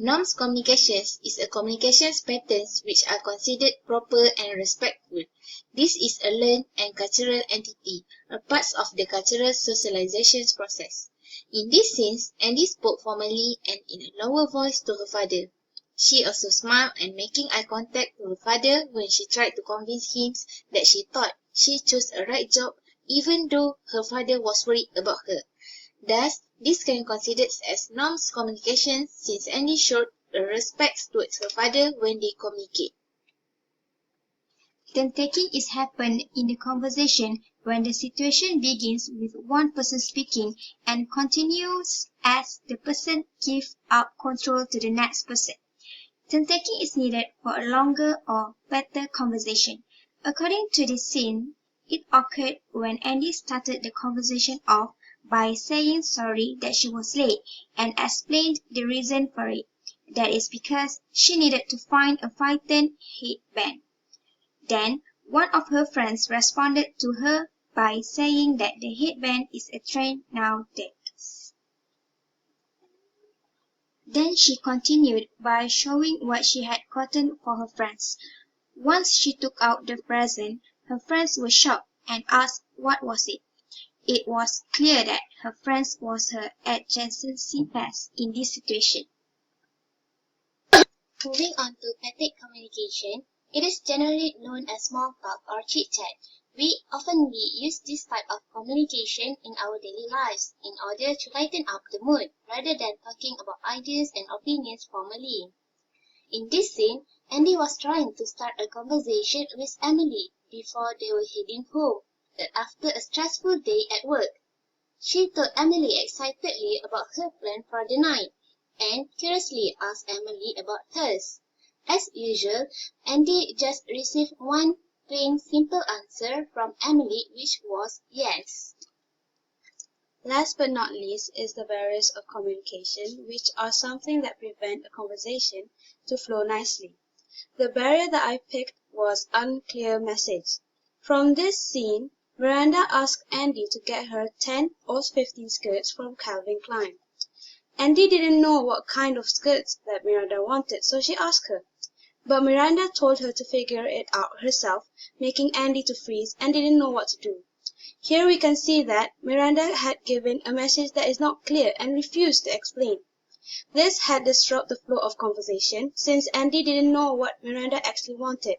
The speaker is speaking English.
Norms communications is a communications patterns which are considered proper and respectful. This is a learned and cultural entity, a part of the cultural socialization process. In this sense, Andy spoke formally and in a lower voice to her father. She also smiled and making eye contact to her father when she tried to convince him that she thought she chose a right job even though her father was worried about her. Thus, this can be considered as norms communication since Andy showed a respect towards her father when they communicate. Turn-taking is happened in the conversation when the situation begins with one person speaking and continues as the person gives up control to the next person. Turn-taking is needed for a longer or better conversation. According to the scene, it occurred when Andy started the conversation off by saying sorry that she was late and explained the reason for it. That is because she needed to find a frightened headband. Then, one of her friends responded to her by saying that the headband is a trend nowadays. Then she continued by showing what she had gotten for her friends. Once she took out the present, her friends were shocked and asked what was it. It was clear that her friends was her adjacency pass in this situation. Moving on to pathetic communication, it is generally known as small talk or chit-chat. We often use this type of communication in our daily lives in order to lighten up the mood rather than talking about ideas and opinions formally. In this scene, Andy was trying to start a conversation with Emily before they were heading home after a stressful day at work. She told Emily excitedly about her plan for the night and curiously asked Emily about hers. As usual, Andy just received one plain simple answer from Emily, which was yes. Last but not least is the barriers of communication, which are something that prevent a conversation to flow nicely. The barrier that I picked was unclear message. From this scene, Miranda asked Andy to get her 10 or 15 skirts from Calvin Klein. Andy didn't know what kind of skirts that Miranda wanted, so she asked her. But Miranda told her to figure it out herself, making Andy to freeze and didn't know what to do. Here we can see that Miranda had given a message that is not clear and refused to explain. This had disrupted the flow of conversation since Andy didn't know what Miranda actually wanted.